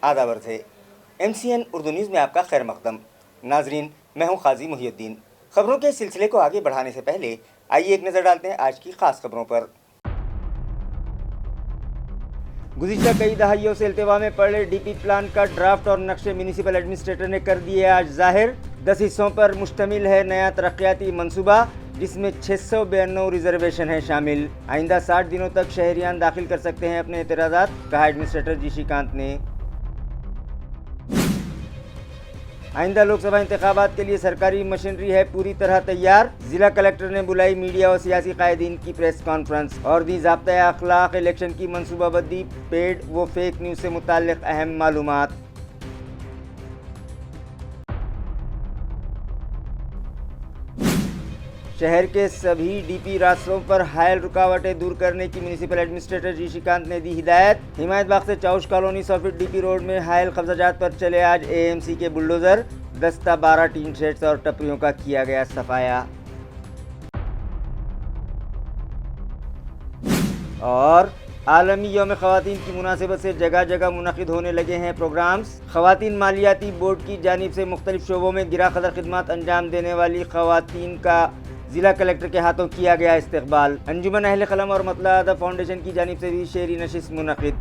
आदाब अर्ज़ है। MCN उर्दू न्यूज़ में आपका खैर मकदम। नाजरीन, मैं हूँ काजी मुहियुद्दीन। खबरों के सिलसिले को आगे बढ़ाने से पहले आइए एक नज़र डालते हैं आज की खास खबरों पर। गुज़िश्ता कई दहाइयों से इल्तिवा में पड़े DP प्लान का ड्राफ्ट और नक्शे म्यूनिसिपल एडमिनिस्ट्रेटर ने कर दिए आज ज़ाहिर। 10 हिस्सों पर मुश्तमिल है नया तरक्याती मंसूबा, जिसमें 692 रिजर्वेशन हैं शामिल। आइंदा 60 दिनों तक शहरियान दाखिल कर सकते हैं अपने एतराज़ात, कहा एडमिनिस्ट्रेटर जी श्रीकांत ने। आइंदा लोकसभा इंतखाबात के लिए सरकारी मशीनरी है पूरी तरह तैयार। जिला कलेक्टर ने बुलाई मीडिया और सियासी कायदीन की प्रेस कॉन्फ्रेंस और दी ज़ाब्ता अखलाक इलेक्शन की मनसूबाबंदी, पेड व फेक न्यूज़ से मुताल्लिक़ अहम मालूमात। शहर के सभी DP रास्तों पर हायल रुकावटें दूर करने की म्यूनिसिपल एडमिनिस्ट्रेटर जी श्रीकांत ने दी हिदायत। हिमायत बाग से Chaush colony 100 feet DP road में हायल कब्जाजात पर चले आज AMC के बुलडोज़र। 10-12 टीन शेड्स और टपरियों का किया गया सफाया। और आलमी यौम ख़वातीन की मुनासिबत से जगह जगह मुनक़िद होने लगे हैं प्रोग्राम्स। ख़वातीन मालियाती बोर्ड की जानिब से मुख्तलिफ शोबों में गिरा कदर खिदमत अंजाम देने वाली ख़वातीन का जिला कलेक्टर के हाथों किया गया इस्तकबाल। अंजुमन अहले कलम और मतला अदब फाउंडेशन की जानिब से भी शेरी नशिस्त मुनक़िद।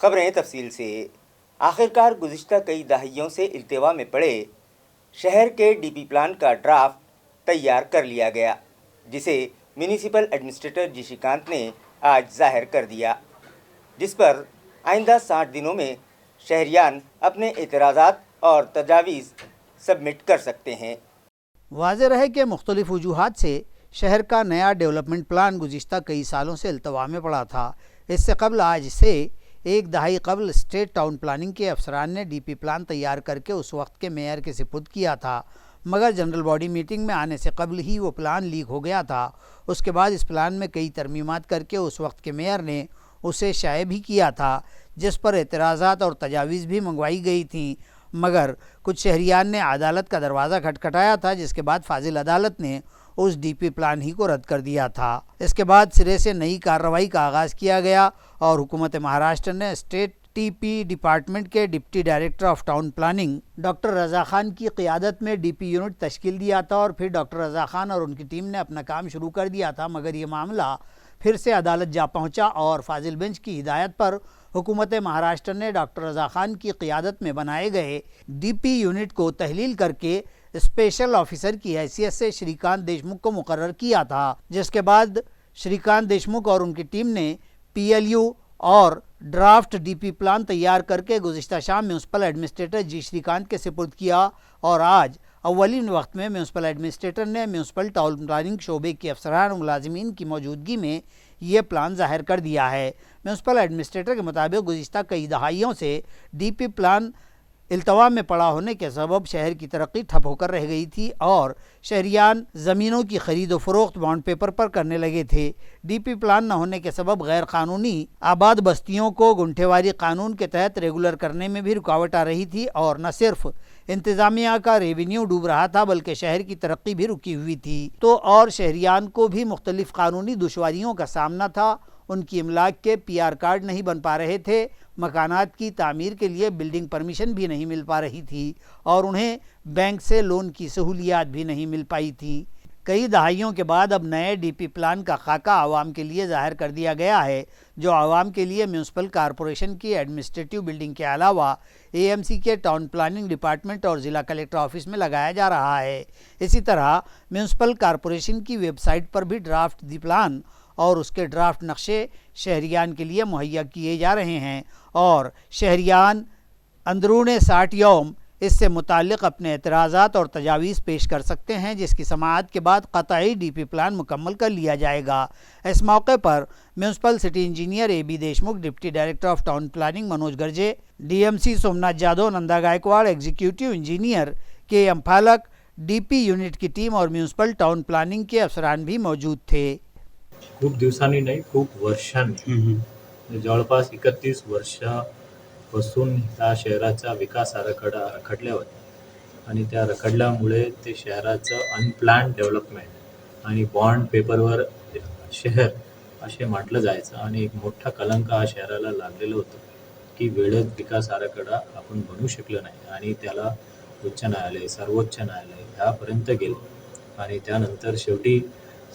खबरें तफसील से। आखिरकार गुज़िश्ता कई दहाइयों से इल्तिवा में पड़े शहर के DP प्लान का ड्राफ्ट तैयार कर लिया गया, जिसे म्यूनिसिपल एडमिनिस्ट्रेटर जी श्रीकांत ने आज ज़ाहिर कर दिया, जिस पर आइंदा 60 दिनों में शहरियान अपने एतराज़ात और तजावीज़ सबमिट कर सकते हैं। वाज़ेह रहे कि मुख्तलिफ वजूहात से शहर का नया डेवलपमेंट प्लान गुज़िश्ता कई सालों से इल्तवा में पड़ा था। इससे कबल आज से एक दहाई कबल स्टेट टाउन प्लानिंग के अफसरान ने DP प्लान तैयार करके उस वक्त के मेयर के सुपुर्द किया था, मगर जनरल बॉडी मीटिंग में आने से कबल ही वो प्लान लीक हो गया था। उसके बाद इस प्लान में कई तरमीमात करके उस वक्त के मेयर ने उसे शाये भी किया था, जिस पर एतराज़ात और तजावीज़ भी मंगवाई गई थी, मगर कुछ शहरियान ने अदालत का दरवाज़ा खटखटाया था, जिसके बाद फाजिल अदालत ने उस DP प्लान ही को रद्द कर दिया था। इसके बाद सिरे से नई कार्रवाई का आगाज़ किया गया और हुकूमत महाराष्ट्र ने स्टेट TP डिपार्टमेंट के deputy director of town planning doctor Raza Khan की क़ियादत में DP यूनिट तश्कील दिया था और फिर डॉक्टर रज़ा खान और उनकी टीम ने अपना काम शुरू कर दिया था, मगर ये मामला फिर से अदालत जा पहुंचा और फाजिल बेंच की हिदायत पर हुकूमत महाराष्ट्र ने डॉक्टर रज़ा खान की क़ियादत में बनाए गए DP यूनिट को तहलील करके स्पेशल ऑफिसर की हैसियत से श्रीकांत देशमुख को मुकर्रर किया था, जिसके बाद श्रीकांत देशमुख और उनकी टीम ने PLU और ड्राफ्ट DP प्लान तैयार करके गुज़िश्ता शाम म्यूनसिपल एडमिनिस्ट्रेटर जी श्रीकांत के सुपुर्द किया और आज अव्वलीन वक्त में म्यूनसिपल एडमिनिस्ट्रेटर ने म्यूनसिपल टाउन प्लानिंग शोबे के अफसरान और मुलाजिमीन की मौजूदगी में ये प्लान ज़ाहिर कर दिया है। म्यूनसिपल एडमिनिस्ट्रेटर के मुताबिक गुज़िश्ता कई दहाइयों से DP प्लान इल्तवा में पड़ा होने के सबब शहर की तरक्की ठप होकर रह गई थी और शहरियान ज़मीनों की खरीद व फरोख्त बॉन्ड पेपर पर करने लगे थे। DP प्लान न होने के सबब गैर कानूनी आबाद बस्तियों को गुंठेवारी कानून के तहत रेगुलर करने में भी रुकावट आ रही थी और न सिर्फ इंतज़ामिया का रेवेन्यू डूब रहा था बल्कि शहर की तरक्की भी रुकी हुई थी। तो और शहरियान को भी मुख्तलिफ कानूनी दुश्वारियों का सामना था। उनकी इमलाक के PR कार्ड नहीं बन पा रहे थे, मकानात की तामीर के लिए बिल्डिंग परमिशन भी नहीं मिल पा रही थी और उन्हें बैंक से लोन की सहूलियात भी नहीं मिल पाई थी। कई दहाइयों के बाद अब नए DP प्लान का खाका आवाम के लिए ज़ाहिर कर दिया गया है, जो आवाम के लिए म्यूनसिपल कॉरपोरेशन की एडमिनिस्ट्रेटिव बिल्डिंग के अलावा AMC के टाउन प्लानिंग डिपार्टमेंट और ज़िला कलेक्टर ऑफिस में लगाया जा रहा है। इसी तरह म्यूनसिपल कॉरपोरेशन की वेबसाइट पर भी ड्राफ्ट दी प्लान और उसके ड्राफ्ट नक्शे शहरियान के लिए मुहैया किए जा रहे हैं और शहरियान अंदरूने 60 यौम इससे मुताल्लिक़ अपने एतराज़ात और तजावीज़ पेश कर सकते हैं, जिसकी समाअत के बाद क़तई DP प्लान मुकम्मल कर लिया जाएगा। इस मौके पर municipal city engineer AB Deshmukh, deputy director of town planning Manoj Garje, DMC Somnath Jadhav, Nanda Gaikwad, executive engineer KM Falak, DP unit की टीम और म्यूनसिपल टाउन प्लानिंग के अफसरान भी मौजूद थे। खूप दिवसांनी नाही, खूप वर्षांनी, जवळपास 31 वर्षापासून त्या शहराचा विकास आराखडा रखडला होता आणि त्या रखडल्यामुळे ते शहराचं अनप्लॅन्ड डेव्हलपमेंट आणि बॉन्ड पेपरवर शहर असे म्हटलं जायचं आणि एक मोठा कलंक हा शहराला लागलेलं होतं। की वेळेत विकास आराखडा आपण बनवू शकलो नाही आणि त्याला उच्च न्यायालय, सर्वोच्च न्यायालय ह्यापर्यंत गेलं आणि त्यानंतर शेवटी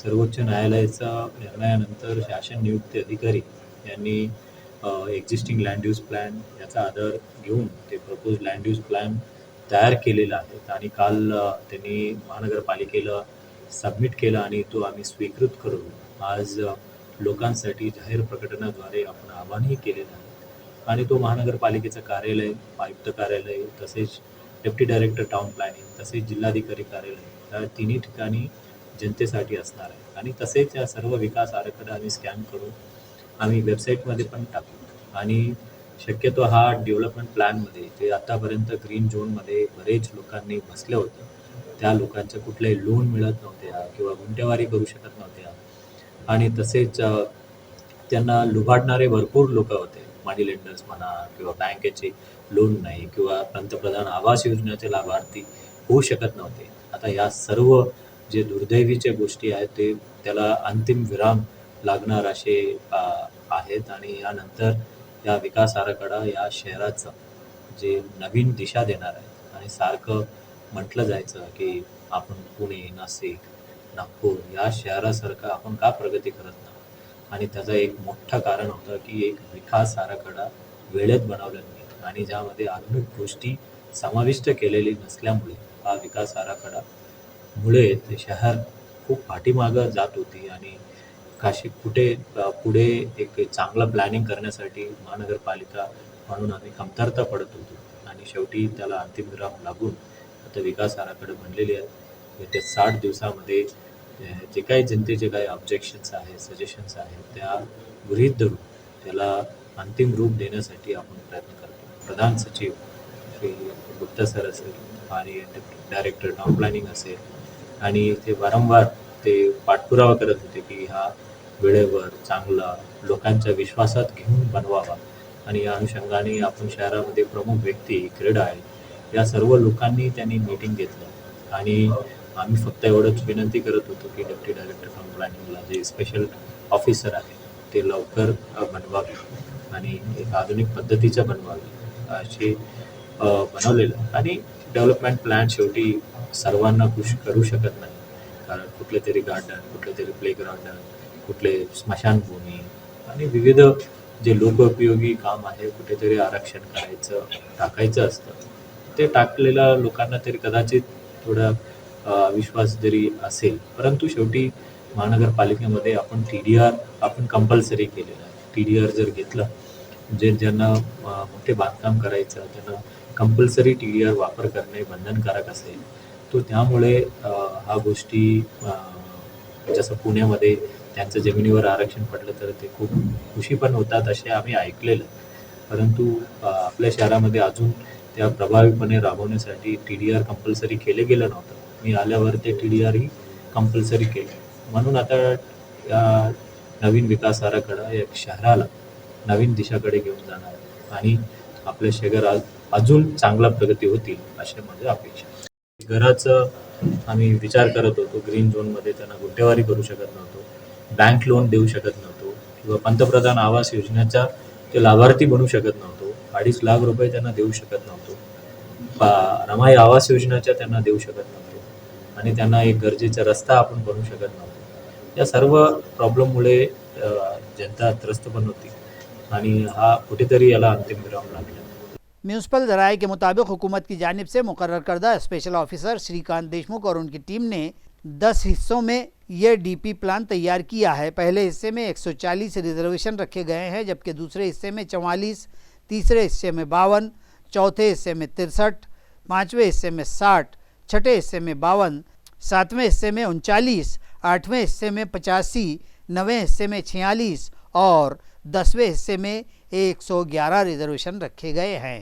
सर्वोच्च न्यायालयाच्या निर्णयानंतर शासन नियुक्त अधिकारी यांनी एक्झिस्टिंग लँड यूज प्लॅन याचा आधार घेऊन ते प्रपोज लँड यूज प्लॅन तयार केलेला आहे आणि काल त्यांनी महानगरपालिकेला सबमिट केला आणि तो आम्ही स्वीकृत करून आज लोकांसाठी जाहीर प्रकटनाद्वारे आपण आवाहनही केलेलं आहे आणि तो महानगरपालिकेचं कार्यालय, आयुक्त कार्यालय, तसेच डेप्टी डायरेक्टर टाउन प्लॅनिंग, तसेच जिल्हाधिकारी कार्यालय या तिन्ही ठिकाणी जनतेसाठी असणार आहे आणि तसेच या सर्व विकास आराखडा आम्ही स्कॅन करून आम्ही वेबसाईटमध्ये पण टाकू आणि शक्यतो हा डेव्हलपमेंट प्लॅनमध्ये जे आतापर्यंत ग्रीन झोनमध्ये बरेच लोकांनी बसले होते त्या लोकांचे कुठलेही लोन मिळत नव्हत्या किंवा गुंठेवारी करू शकत नव्हत्या आणि तसेच त्यांना लुबाडणारे भरपूर लोक होते, मनी लेंडर्स म्हणा किंवा बँकेचे लोन नाही किंवा पंतप्रधान आवास योजनेचे लाभार्थी होऊ शकत नव्हते. आता या सर्व जे दुर्दैवीच्या गोष्टी आहेत ते त्याला अंतिम विराम लागणार असे आहेत आणि यानंतर या विकास आराखडा या शहराचं जे नवीन दिशा देणार आहे आणि सारखं म्हटलं जायचं की आपण पुणे, नाशिक, नागपूर या शहरासारखं आपण का प्रगती करत नाही आणि त्याचं एक मोठं कारण होतं की एक विकास आराखडा वेळेत बनवलेला नाही आणि ज्यामध्ये आधुनिक गोष्टी समाविष्ट केलेली नसल्यामुळे हा विकास आराखडा मुळे ते शहर खूप पाठीमागं जात होती आणि कुठे पुढे एक चांगलं प्लॅनिंग करण्यासाठी महानगरपालिका म्हणून आम्ही कमतरता पडत होतो आणि शेवटी त्याला अंतिम विराम लागून आता विकास आराखडा बनलेले आहेत. येत्या 60 दिवसामध्ये जे काही जनतेचे काही ऑब्जेक्शन्स आहेत, सजेशन्स आहेत त्या गृहीत धरून त्याला अंतिम रूप देण्यासाठी आपण प्रयत्न करतो. प्रधान सचिव श्री गुप्ता सर असेल आणि डायरेक्टर टाउन प्लॅनिंग असेल आणि ते वारंवार ते पाठपुरावा करत होते की हा वेळेवर चांगला लोकांच्या विश्वासात घेऊन बनवावा आणि या अनुषंगाने आपण शहरामध्ये प्रमुख व्यक्ती, क्रीडा आहेत या सर्व लोकांनी त्यांनी मीटिंग घेतलं आणि आम्ही फक्त एवढंच विनंती करत होतो की डेप्टी डायरेक्टर टाउन प्लॅनिंगला जे स्पेशल ऑफिसर आहे ते लवकर बनवावे आणि एक आधुनिक पद्धतीचं बनवावे असे बनवलेलं आणि डेव्हलपमेंट प्लॅन शेवटी सर्वांना खुश करू शकत नाही कारण कुठले तरी गार्डन, कुठले तरी प्ले गार्डन, कुठले स्मशानभूमी आणि विविध जे लोकोपयोगी काम आहे कुठेतरी आरक्षण करायचं, टाकायचं असतं ते टाकलेल्या लोकांना तरी कदाचित थोडा विश्वास जरी असेल परंतु शेवटी महानगरपालिकेमध्ये आपण TDR आपण कंपल्सरी केलेलं आहे. TDR जर घेतलं ज्यांना मोठे बांधकाम करायचं त्यांना कंपल्सरी TDR वापर करणे बंधनकारक असेल तो त्यामुळे हा गोष्टी जसं पुण्यामध्ये त्यांचं जमिनीवर आरक्षण पडलं तर ते खूप खुशी पण होतात असे आम्ही ऐकलेलं परंतु आपल्या शहरामध्ये अजून त्या प्रभावीपणे राबवण्यासाठी TDR कंपल्सरी केले गेलं नव्हतं. मी आल्यावर ते TDR ही कंपल्सरी केले म्हणून आता या नवीन विकास आराखडा या शहराला नवीन दिशाकडे घेऊन जाणार आणि आपल्या शहरात अजून चांगला प्रगती होतील अशी माझी अपेक्षा. घराचं आम्ही विचार करत होतो ग्रीन झोनमध्ये त्यांना गुंठेवारी करू शकत नव्हतो, बँक लोन देऊ शकत नव्हतो किंवा पंतप्रधान आवास योजनेचा ते लाभार्थी बनू शकत नव्हतो, 2.5 लाख रुपये त्यांना देऊ शकत नव्हतो, रमाई आवास योजनेच्या त्यांना देऊ शकत नव्हतो आणि त्यांना एक गरजेचा रस्ता आपण बनवू शकत नव्हतो. या सर्व प्रॉब्लेममुळे जनता त्रस्त पण होती आणि हा कुठेतरी याला अंतिम विराम लागला. म्यूनसिपल ज़राए के मुताबिक हुकूमत की जानिब से मुकर्रर करदा स्पेशल ऑफिसर श्रीकांत देशमुख और उनकी टीम ने 10 हिस्सों में ये DP प्लान तैयार किया है. पहले हिस्से में 140 रिजर्वेशन रखे गए हैं जबकि दूसरे हिस्से में 44, तीसरे हिस्से में 52, चौथे हिस्से में 63, पाँचवें हिस्से में 60, छठे हिस्से में 52, सातवें हिस्से में 39, आठवें हिस्से में 85, नवें हिस्से में 46 और 10वें हिस्से में 111 रिजर्वेशन रखे गए हैं.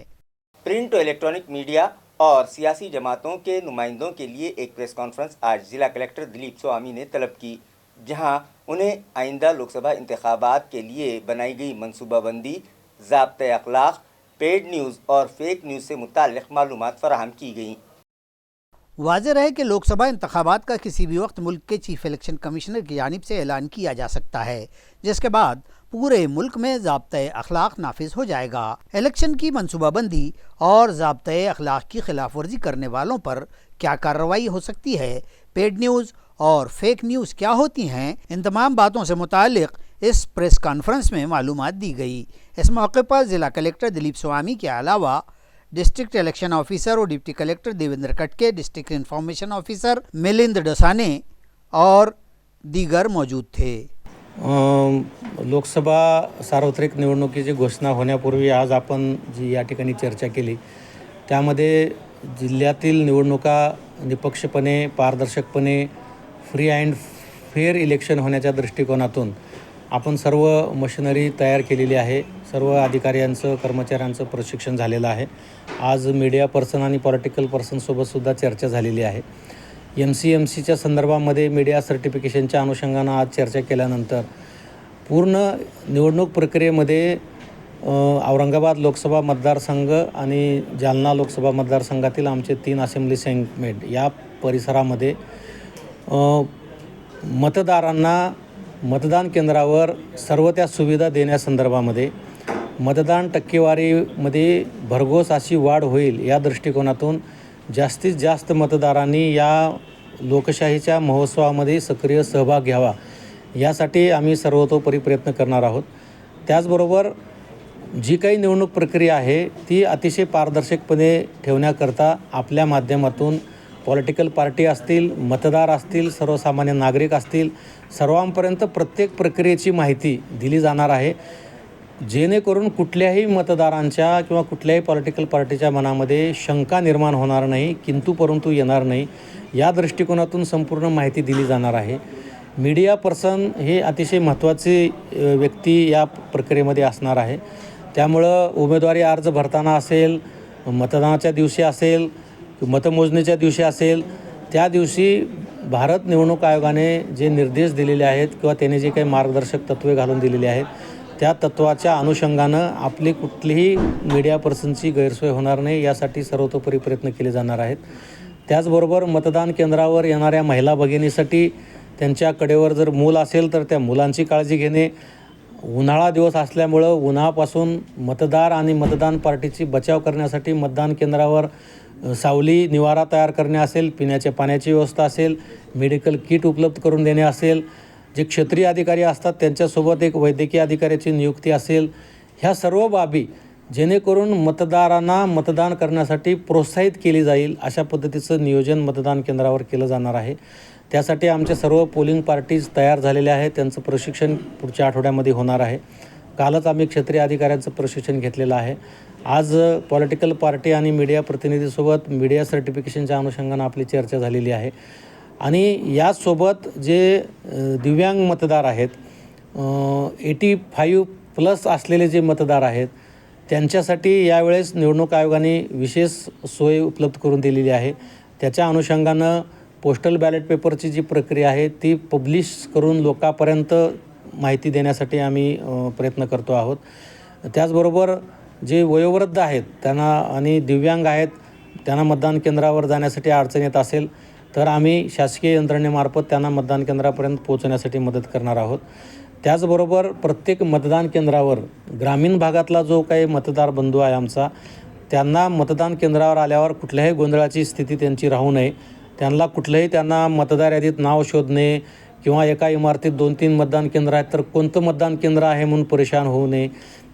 प्रिंट और इलेक्ट्रॉनिक मीडिया और सियासी जमातों के नुमाइंदों के लिए एक प्रेस कॉन्फ्रेंस आज जिला कलेक्टर दिलीप स्वामी ने तलब की, जहां उन्हें आइंदा लोकसभा इंतखाबात के लिए बनाई गई मनसूबाबंदी, ज़ाब्ते अखलाक, पेड न्यूज़ और फेक न्यूज़ से मुताल्लिक़ मालूमात फराहम की गई. वाज़ेह रहे कि लोकसभा इंतखाबात का किसी भी वक्त मुल्क के चीफ इलेक्शन कमिश्नर की जानिब से ऐलान किया जा सकता है जिसके बाद पूरे मुल्क में ज़ाब्ते अखलाक नाफिज हो जाएगा। इलेक्शन की मनसूबा बंदी और ज़ाब्ते अखलाक की खिलाफ वर्जी करने वालों पर क्या कार्रवाई हो सकती है, पेड न्यूज़ और फेक न्यूज़ क्या होती हैं, इन तमाम बातों से मुतालिक इस प्रेस कॉन्फ्रेंस में मालूमात दी गई। इस मौके पर ज़िला कलेक्टर दिलीप स्वामी के अलावा डिस्ट्रिक्ट इलेक्शन ऑफिसर और डिप्टी कलेक्टर देवेंद्र कटके, डिस्ट्रिक्ट इंफॉर्मेशन ऑफिसर मिलिंद डसाने और दीगर मौजूद थे। लोकसभा सार्वत्रिक निवडणुकीची घोषणा होण्यापूर्वी आज आपण जी या ठिकाणी चर्चा केली त्यामध्ये जिल्ह्यातील निवडणुका निपक्षपणे, पारदर्शकपणे, फ्री अँड फेअर इलेक्शन होण्याच्या दृष्टिकोनातून आपण सर्व मशिनरी तयार केलेली आहे। सर्व अधिकाऱ्यांचं, कर्मचाऱ्यांचं प्रशिक्षण झालेलं आहे। आज मीडिया पर्सन आणि पॉलिटिकल पर्सनसोबतसुद्धा चर्चा झालेली आहे। MCMCच्या संदर्भामध्ये मीडिया सर्टिफिकेशनच्या अनुषंगानं आज चर्चा केल्यानंतर पूर्ण निवडणूक प्रक्रियेमध्ये औरंगाबाद लोकसभा मतदारसंघ आणि जालना लोकसभा मतदारसंघातील आमचे 3 असेंब्ली सेगमेंट या परिसरामध्ये मतदारांना मतदान केंद्रावर सर्व त्या सुविधा देण्यासंदर्भामध्ये मतदान टक्केवारीमध्ये भरघोस अशी वाढ होईल या दृष्टिकोनातून जास्तीत जास्त मतदारांनी या लोकशाहीच्या महोत्सवामध्ये सक्रिय सहभाग घ्यावा यासाठी आम्ही सर्वतोपरी प्रयत्न करणार आहोत। त्याचबरोबर जी काही निवडणूक प्रक्रिया आहे ती अतिशय पारदर्शकपणे ठेवण्याकरता आपल्या माध्यमातून पॉलिटिकल पार्टी असतील, मतदार असतील, सर्वसामान्य नागरिक असतील, सर्वांपर्यंत प्रत्येक प्रक्रियेची माहिती दिली जाणार आहे, जेणेकरून कुठल्याही मतदारांच्या किंवा कुठल्याही पॉलिटिकल पार्टीच्या मनामध्ये शंका निर्माण होणार नाही, किंतु परंतु येणार नाही या दृष्टिकोनातून संपूर्ण माहिती दिली जाणार आहे। मीडिया पर्सन हे अतिशय महत्त्वाची व्यक्ती या प्रक्रियेमध्ये असणार आहे। त्यामुळं उमेदवारी अर्ज भरताना असेल, मतदानाच्या दिवशी असेल, मतमोजणीच्या दिवशी असेल, त्या दिवशी भारत निवडणूक आयोगाने जे निर्देश दिलेले आहेत किंवा त्याने जे काही मार्गदर्शक तत्त्वे घालून दिलेली आहेत त्या तत्त्वाच्या अनुषंगानं आपली कुठलीही मीडिया पर्सनची गैरसोय होणार नाही यासाठी सर्वतोपरी प्रयत्न केले जाणार आहेत। त्याचबरोबर मतदान केंद्रावर येणाऱ्या महिला भगिनीसाठी त्यांच्या कडेवर जर मूल असेल तर त्या मुलांची काळजी घेणे, उन्हाळा दिवस असल्यामुळं उन्हापासून मतदार आणि मतदान पार्टीची बचाव करण्यासाठी मतदान केंद्रावर सावली निवारा तयार करणे असेल, पिण्याच्या पाण्याची व्यवस्था असेल, मेडिकल किट उपलब्ध करून देणे असेल, जे क्षेत्रीय अधिकारी असतात त्यांच्यासोबत एक वैद्यकीय अधिकाऱ्याची नियुक्ती असेल, ह्या सर्व बाबी जेणेकरून मतदारांना मतदान करण्यासाठी प्रोत्साहित केली जाईल अशा पद्धतीचं नियोजन मतदान केंद्रावर केलं जाणार आहे। त्यासाठी आमचे सर्व पोलिंग पार्टीज तयार झालेले आहेत, त्यांचं प्रशिक्षण पुढच्या आठवड्यामध्ये होणार आहे। कालच आम्ही क्षेत्रीय अधिकाऱ्यांचं प्रशिक्षण घेतलेलं आहे। आज पॉलिटिकल पार्टी आणि मीडिया प्रतिनिधीसोबत मीडिया सर्टिफिकेशनच्या अनुषंगानं आपली चर्चा झालेली आहे आणि यासोबत जे दिव्यांग मतदार आहेत, 85+ असलेले जे मतदार आहेत त्यांच्यासाठी यावेळेस निवडणूक आयोगाने विशेष सोय उपलब्ध करून दिलेली आहे। त्याच्या अनुषंगानं पोस्टल बॅलेट पेपरची जी प्रक्रिया आहे ती पब्लिश करून लोकांपर्यंत माहिती देण्यासाठी आम्ही प्रयत्न करतो आहोत। त्याचबरोबर जे वयोवृद्ध आहेत त्यांना आणि दिव्यांग आहेत त्यांना मतदान केंद्रावर जाण्यासाठी अडचण येत असेल तर आम्ही शासकीय यंत्रणेमार्फत त्यांना मतदान केंद्रापर्यंत पोहोचण्यासाठी मदत करणार आहोत। त्याचबरोबर प्रत्येक मतदान केंद्रावर ग्रामीण भागातला जो काही मतदार बंधू आहे आमचा, त्यांना मतदान केंद्रावर आल्यावर कुठल्याही गोंधळाची स्थिती त्यांची राहू नये, त्यांना मतदार यादीत नाव शोधणे किंवा एका इमारतीत 2-3 मतदान केंद्र आहेत तर कोणतं मतदान केंद्र आहे म्हणून परेशान होऊ नये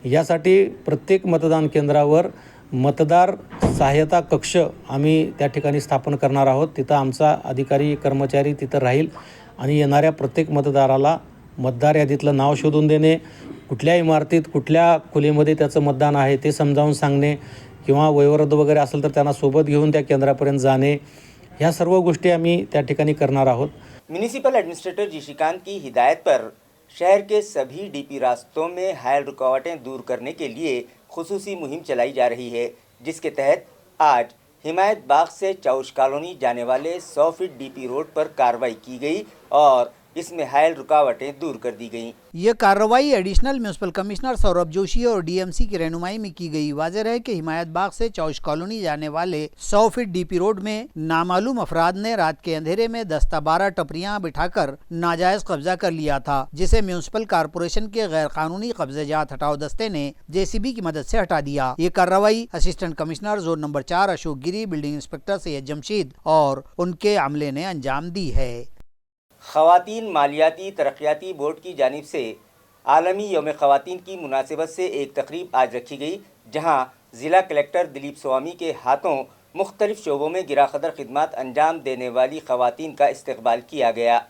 यासाठी प्रत्येक मतदान केंद्रावर मतदार सहाय्यता कक्ष आम्ही त्या ठिकाणी स्थापन करणार आहोत। तिथं आमचा अधिकारी कर्मचारी तिथं राहील आणि येणाऱ्या प्रत्येक मतदाराला मतदार यादीतलं नाव शोधून देणे, कुठल्या इमारतीत कुठल्या खोलीमध्ये त्याचं मतदान आहे ते समजावून सांगणे किंवा वयोवृद्ध वगैरे असेल तर त्यांना सोबत घेऊन त्या केंद्रापर्यंत जाणे, ह्या सर्व गोष्टी आम्ही त्या ठिकाणी करणार आहोत। म्यूनिसिपल एडमिनिस्ट्रेटर जिशिकांत की हिदायत पर शहर के सभी डीपी रास्तों में हायल रुकावटें दूर करने के लिए खुसूसी मुहिम चलाई जा रही है, जिसके तहत आज हिमायत बाग से चौश कॉलोनी जाने वाले 100 फीट डीपी रोड पर कार्रवाई की गई और इसमें हायल रुकावटें दूर कर दी गईं। ये कार्रवाई additional municipal commissioner Saurabh Joshi और डीएमसी की रहनुमाई में की गई। वाज़ेह है कि हिमायत बाग से चौश कॉलोनी जाने वाले 100 फीट डीपी रोड में नामालूम अफराद ने रात के अंधेरे में 10-12 टपरियां बिठाकर नाजायज कब्जा कर लिया था, जिसे म्यूनिसिपल कारपोरेशन के गैर कानूनी कब्जेजात हटाओ दस्ते ने जेसीबी की मदद से हटा दिया। ये कार्रवाई assistant commissioner zone number 4 Ashok Giri, building inspector Syed Jamshed और उनके अमले ने अंजाम दी है। ख़वातीन मालियाती तरक्याती बोर्ड की जानिब से आलमी यौम ख़वातीन की मुनासिबत से एक तकरीब आज रखी गई, जहां ज़िला कलेक्टर दिलीप स्वामी के हाथों मुख्तलिफ शोबों में गिराक़दर खिदमत अंजाम देने वाली ख़वातीन का इस्तकबाल किया गया।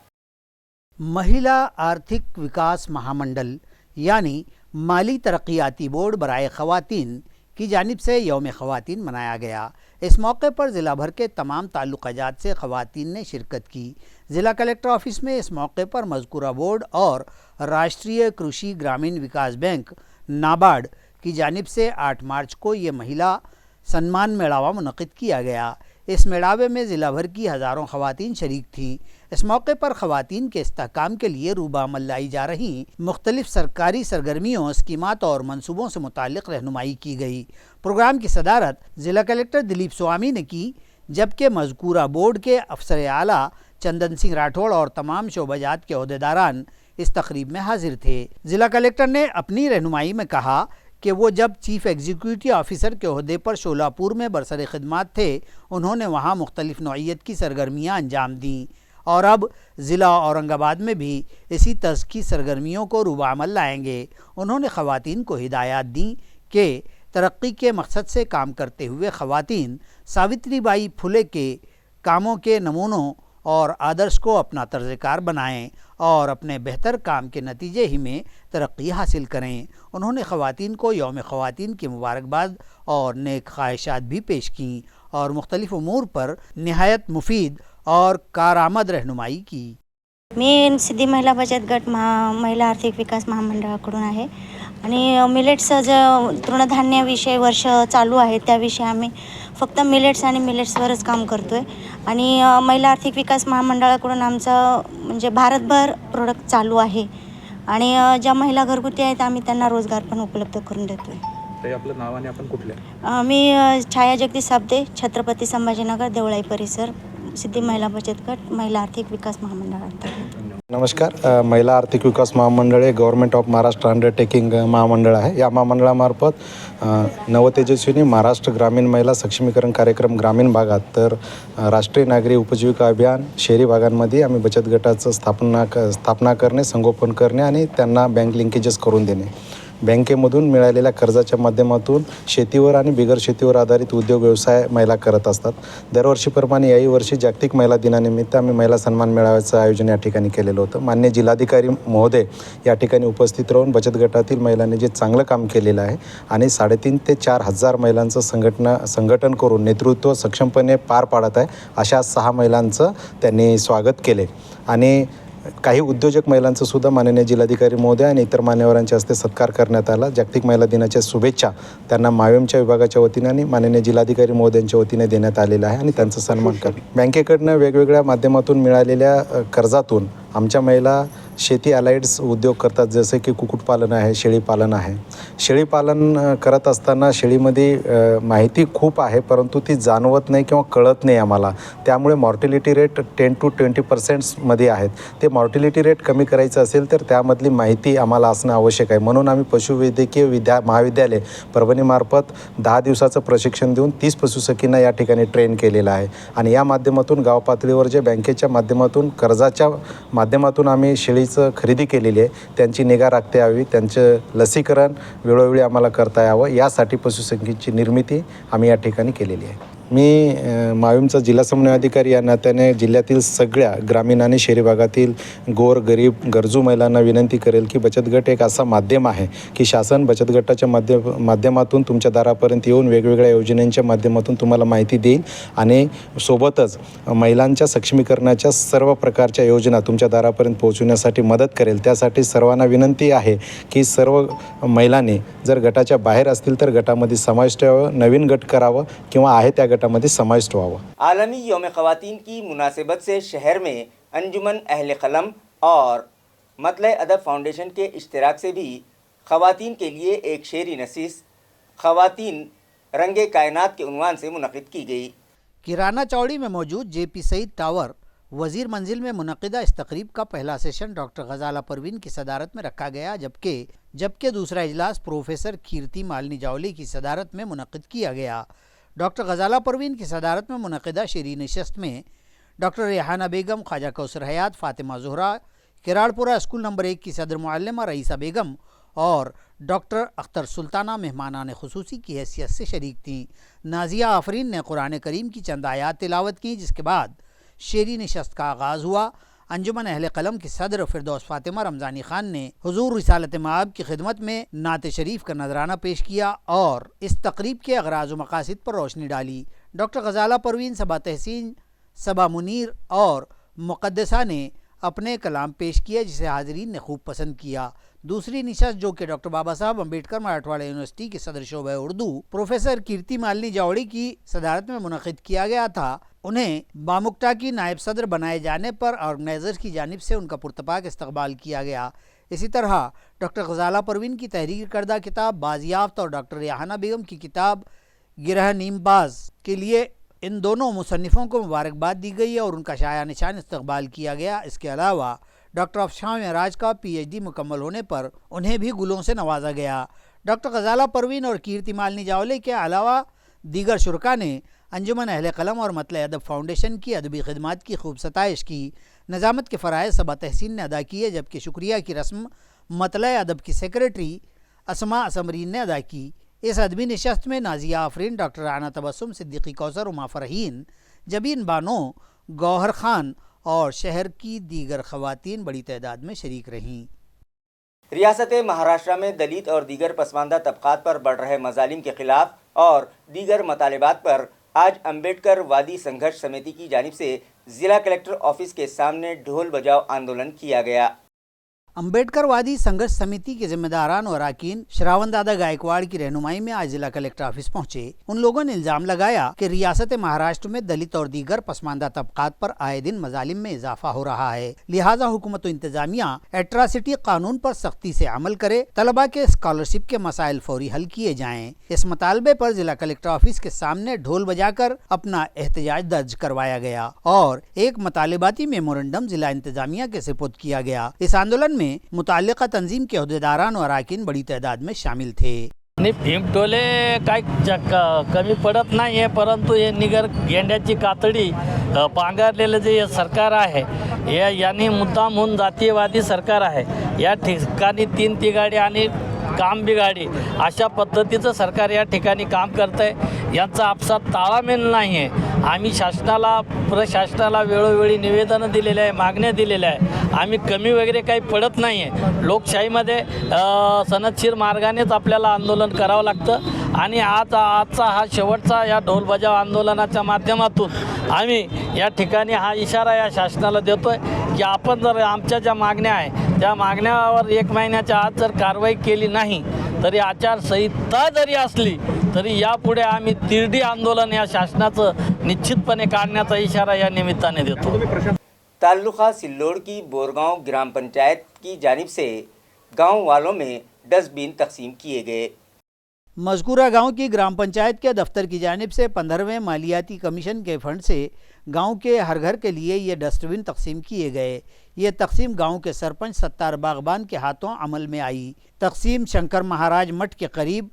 महिला आर्थिक विकास महामंडल यानी माली तरक्याती बोर्ड बराए ख़वातीन की जानिब से यौम ख़वातीन मनाया गया। इस मौके पर ज़िला भर के तमाम ताल्लुक़ात से ख़वातीन ने शिरकत की। ज़िला कलेक्टर ऑफिस में इस मौके पर मज़कूरा बोर्ड और राष्ट्रीय कृषि ग्रामीण विकास बैंक नाबार्ड की जानिब से 8 मार्च को ये महिला सम्मान मेड़ावा मुनक़िद किया गया। इस मेड़ावे में ज़िला भर की हज़ारों ख़वातीन शरीक थीं। इस मौके पर ख़वातीन के इस्तेहकाम के लिए रूबामल लाई जा रही मुख्तलिफ सरकारी सरगर्मियों, स्कीमात और मनसूबों से मुताल्लिक़ रहनुमाई की गई। प्रोग्राम की सदारत ज़िला कलेक्टर दिलीप स्वामी ने की, जबकि मज़कूरा बोर्ड के अफसर आला चंदन सिंह राठौड़ और तमाम शोबाजात के ओहदेदारान इस तकरीब में हाजिर थे। ज़िला कलेक्टर ने अपनी रहनुमाई में कहा कि वो जब चीफ एग्जीक्यूटिव ऑफिसर के ओहदे पर शोलापुर में बरसर खिदमत थे, उन्होंने वहाँ मुख्तलिफ नौइयत की सरगर्मियाँ अंजाम दीं और अब ज़िला औरंगाबाद में भी इसी तर्ज की सरगर्मियों को रूबामल लाएंगे। उन्होंने ख़वातीन को हिदायत दी कि तरक्की के मकसद से काम करते हुए ख़वातीन सावित्रीबाई फुले के कामों के नमूनों और आदर्श को अपना तर्ज़कार बनाएं और अपने बेहतर काम के नतीजे ही में तरक्की हासिल करें। उन्होंने ख़वातीन को यौम ख़वातीन की मुबारकबाद और नेक ख्वाहिशात भी पेश की और मुख्तलिफ उमूर पर निहायत मुफीद और कारआमद रहनुमाई की। मी सिद्धी महिला बचत गट महिला आर्थिक विकास महामंडळाकडून आहे आणि मिलेट्सचं जो तृणधान्याविषयी वर्ष चालू आहे त्याविषयी आम्ही फक्त मिलेट्स आणि मिलेट्सवरच काम करतो आहे आणि महिला आर्थिक विकास महामंडळाकडून आमचं म्हणजे भारतभर प्रोडक्ट चालू आहे आणि ज्या महिला घरगुती आहेत आम्ही त्यांना रोजगार पण उपलब्ध करून देतो आहे। ते आपलं नाव आणि आपण कुठले? मी छाया जगदीश साबदे, छत्रपती संभाजीनगर, देवळाई परिसर, सिद्धी महिला बचत गट महिला आर्थिक विकास महामंडळांतर्गत। नमस्कार. महिला आर्थिक विकास महामंडळ हे गव्हर्नमेंट ऑफ महाराष्ट्र अंडरटेकिंग महामंडळ आहे. या महामंडळामार्फत नवतेजस्विनी महाराष्ट्र ग्रामीण महिला सक्षमीकरण कार्यक्रम ग्रामीण भागात तर राष्ट्रीय नागरी उपजीविका अभियान शहरी भागांमध्ये आम्ही बचत गटाचं स्थापना करणे, संगोपन करणे आणि त्यांना बँक लिंकेजेस करून देणे, बँकेमधून मिळालेल्या कर्जाच्या माध्यमातून शेतीवर आणि बिगर शेतीवर आधारित उद्योग व्यवसाय महिला करत असतात. दरवर्षीप्रमाणे याही वर्षी जागतिक महिला दिनानिमित्त आम्ही महिला सन्मान मेळाव्याचं आयोजन या ठिकाणी केलेलं होतं. माननीय जिल्हाधिकारी महोदय या ठिकाणी उपस्थित राहून बचत गटातील महिलांनी जे चांगलं काम केलेलं आहे आणि 3,500 ते 4,000 महिलांचं संघटन करून नेतृत्व सक्षमपणे पार पाडत आहे अशा 6 महिलांचं त्यांनी स्वागत केले आणि काही उद्योजक महिलांचं सुद्धा माननीय जिल्हाधिकारी महोदय आणि इतर मान्यवरांच्या हस्ते सत्कार करण्यात आला. जागतिक महिला दिनाच्या शुभेच्छा त्यांना मायमच्या विभागाच्या वतीने आणि माननीय जिल्हाधिकारी महोदयांच्या वतीने देण्यात आलेला आहे आणि त्यांचा सन्मान कर. बँकेकडनं वेगवेगळ्या माध्यमातून मिळालेल्या कर्जातून आमच्या महिला शेती अलाइड्स उद्योग करतात, जसे की कुक्कुटपालन आहे, शेळीपालन आहे. शेळीपालन करत असताना शेळीमध्ये माहिती खूप आहे परंतु ती जाणवत नाही किंवा कळत नाही आम्हाला, त्यामुळे मॉर्टिलिटी रेट 10 to 20% मध्ये आहेत. ते मॉर्टिलिटी रेट कमी करायचं असेल तर त्यामधली माहिती आम्हाला असणं आवश्यक आहे. म्हणून आम्ही पशुवैद्यकीय महाविद्यालय परभणीमार्फत 10 दिवसाचं प्रशिक्षण देऊन 30 पशुसखींना या ठिकाणी ट्रेन केलेलं आहे आणि या माध्यमातून गाव पातळीवर जे बँकेच्या माध्यमातून कर्जाच्या माध्यमातून आम्ही शेळीचं खरेदी केलेली आहे त्यांची निगा राखता यावी, त्यांचं लसीकरण वेळोवेळी आम्हाला करता यावं यासाठी पशुसंख्येची निर्मिती आम्ही या ठिकाणी केलेली आहे. मी माविमचा जिल्हा समन्वय अधिकारी या नात्याने जिल्ह्यातील सगळ्या ग्रामीण आणि शहरी भागातील गोर गरीब गरजू महिलांना विनंती करेल की बचत गट एक असा माध्यम आहे की शासन बचत गटाच्या माध्यमातून तुमच्या दारापर्यंत येऊन वेगवेगळ्या योजनांच्या माध्यमातून तुम्हाला माहिती देईल आणि सोबतच महिलांच्या सक्षमीकरणाच्या सर्व प्रकारच्या योजना तुमच्या दारापर्यंत पोहोचवण्यासाठी मदत करेल. त्यासाठी सर्वांना विनंती आहे की सर्व महिलांनी जर गटाच्या बाहेर असतील तर गटामध्ये समाविष्ट व्हावं, नवीन गट करावं किंवा आहे त्या गटामध्ये समाविष्ट व्हावं. आलमी यौम ख़वातीन की मुनासिबत से शहर में अंजुमन अहले कलम اور مطلع ادب فاؤنڈیشن کے اشتراک سے بھی خواتین کے لیے ایک شعری نشست خواتین رنگ کائنات کے عنوان سے منعقد کی گئی۔ کیرانہ چوڑی میں موجود جے پی سعید ٹاور وزیر منزل میں منعقدہ اس تقریب کا پہلا سیشن ڈاکٹر غزالہ پروین کی صدارت میں رکھا گیا، جبکہ دوسرا اجلاس پروفیسر کیرتی مالنی جاولی کی صدارت میں منعقد کیا گیا۔ ڈاکٹر غزالہ پروین کی صدارت میں منعقدہ شعری نشست میں ڈاکٹر ریحانہ بیگم، خواجہ کوثر حیات، فاطمہ زہرا، کراڑپورہ اسکول نمبر 1 کی صدر معلمہ رئیسہ بیگم اور ڈاکٹر اختر سلطانہ مہمانان خصوصی کی حیثیت سے شریک تھیں۔ نازیہ آفرین نے قرآن کریم کی چند آیات تلاوت کی، جس کے بعد شعری نشست کا آغاز ہوا۔ انجمن اہل قلم کی صدر فردوس فاطمہ رمضانی خان نے حضور رسالت مآب کی خدمت میں نعت شریف کا نذرانہ پیش کیا اور اس تقریب کے اغراض و مقاصد پر روشنی ڈالی۔ ڈاکٹر غزالہ پروین، صبا تحسین، صبا منیر اور مقدسہ نے اپنے کلام پیش کیا، جسے حاضرین نے خوب پسند کیا۔ دوسری نشست، جو کہ ڈاکٹر بابا صاحب امبیڈکر مراٹھواڑہ یونیورسٹی کے صدر شعبہ اردو پروفیسر کیرتی مالنی جاوڑی کی صدارت میں منعقد کیا گیا تھا، انہیں بامکٹا کی نائب صدر بنائے جانے پر آرگنائزرز کی جانب سے ان کا پرتپاک استقبال کیا گیا۔ اسی طرح ڈاکٹر غزالہ پروین کی تحریر کردہ کتاب بازیافت اور ڈاکٹر ریحانہ بیگم کی کتاب گرہ نیم باز کے لیے ان دونوں مصنفوں کو مبارکباد دی گئی اور ان کا شایع نشان استقبال کیا گیا۔ اس کے علاوہ ڈاکٹر افشاں معراج کا پی ایچ ڈی مکمل ہونے پر انہیں بھی گلوں سے نوازا گیا۔ ڈاکٹر غزالہ پروین اور کیرتی مالنی جاولی کے علاوہ دیگر شرکاء نے انجمن اہل قلم اور مطلع ادب فاؤنڈیشن کی ادبی خدمات کی خوب ستائش کی۔ نظامت کے فرائض صبا تحسین نے ادا کیے، جبکہ شکریہ کی رسم مطلع ادب کی سیکریٹری اسماء اسمرین نے ادا کی۔ اس ادبی نشست میں نازیہ آفرین، ڈاکٹر رانا تبسم، صدیقی کوثر، اما فرحین، جبین بانو، گوہر خان اور شہر کی دیگر خواتین بڑی تعداد میں شریک رہیں۔ ریاست مہاراشٹر میں دلت اور دیگر پسماندہ طبقات پر بڑھ رہے مظالم کے خلاف اور دیگر مطالبات پر آج امبیڈکر وادی سنگھرش سمیتی کی جانب سے ضلع کلکٹر آفس کے سامنے ڈھول بجاؤ آندولن کیا گیا۔ امبیڈکر وادی سنگھرش سمیتی کے ذمہ داران اور اراکین شراون دادا گائیکواڑ کی رہنمائی میں آج ضلع کلکٹر آفس پہنچے۔ ان لوگوں نے الزام لگایا کہ ریاست مہاراشٹر میں دلت اور دیگر پسماندہ طبقات پر آئے دن مظالم میں اضافہ ہو رہا ہے، لہٰذا حکومت و انتظامیہ ایٹراسٹی قانون پر سختی سے عمل کرے، طلبہ کے اسکالرشپ کے مسائل فوری حل کیے جائیں۔ اس مطالبے پر ضلع کلکٹر آفس کے سامنے ڈھول بجا کر اپنا احتجاج درج کروایا گیا اور ایک مطالباتی میمورنڈم ضلع انتظامیہ کے سپرد کیا گیا۔ اس آندولن میں متعلقہ تنظیم کے عہدیداران اور اراکین بڑی تعداد میں شامل تھے۔ भीमटोले काय कमी पडत नाही आहे, परंतु हे निगर गेंड्याची कातडी पांघरलेलं जे सरकार आहे यांनी मुद्दामहून जातीयवादी सरकार आहे। या ठिकाणी 3 तिगाडी आणि काम बिगाडी अशा पद्धतीचं सरकार या ठिकाणी काम करत आहे। यांचा आपसात ताळमेळ नाही आहे। आम्ही शासनाला प्रशासनाला वेळोवेळी निवेदनं दिलेले आहे, मागण्या दिलेल्या आहे। आम्ही कमी वगैरे काही पडत नाही आहे। लोकशाहीमध्ये सनदशीर मार्गानेच आपल्याला आंदोलन करावं लागतं आणि आजचा हा शेवटचा या ढोल बजाव आंदोलनाच्या माध्यमातून आम्ही या ठिकाणी हा इशारा या शासनाला देतोय की आपण जर आमच्या ज्या मागण्या आहे त्या मागण्यावर 1 महिन्याच्या आत जर कारवाई केली नाही तरी आचारसंहिता जरी असली तरी यापुढे आम्ही तिरडी आंदोलन या शासनाचं निश्चितपणे काढण्याचा इशारा या निमित्ताने देतो। ताल्लुका सिल्लोड़ की बोरगांव ग्राम पंचायत की जानिब से गांव वालों में डस्टबिन तकसीम किए गए। मज़कूरा गांव की ग्राम पंचायत के दफ्तर की जानिब से 15वें मालियाती कमीशन के फंड से गांव के हर घर के लिए ये डस्टबिन तकसीम किए गए। ये तकसीम गांव के सरपंच सत्तार बागबान के हाथों अमल में आई। तकसीम शंकर महाराज मठ के करीब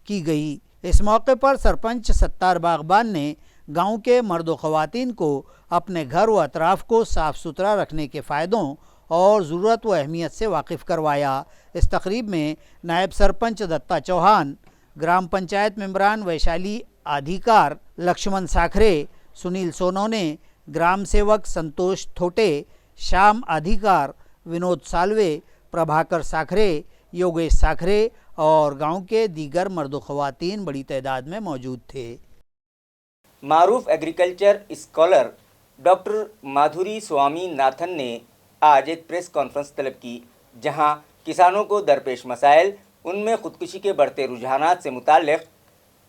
की गई। इस मौके पर सरपंच सत्तार बागबान ने गांव के मर्द व ख़वातीन को अपने घर व अतराफ़ को साफ़ सुथरा रखने के फ़ायदों और ज़रूरत व अहमियत से वाकिफ़ करवाया। इस तकरीब में नायब सरपंच दत्ता चौहान, ग्राम पंचायत मेंबरान वैशाली अधिकार, लक्ष्मण साखरे, सुनील सोनोने, ग्राम सेवक संतोष थोटे, श्याम अधिकार, विनोद सालवे, प्रभाकर साखरे, योगेश साखरे और गांव के दीगर मर्द ख़वातीन बड़ी तादाद में मौजूद थे। मारूफ एग्रीकल्चर स्कॉलर डॉक्टर माधुरी स्वामी नाथन ने आज एक प्रेस कॉन्फ्रेंस तलब की, जहां किसानों को दरपेश मसाइल, उनमें ख़ुदकुशी के बढ़ते रुझानात से मुताल्लिक़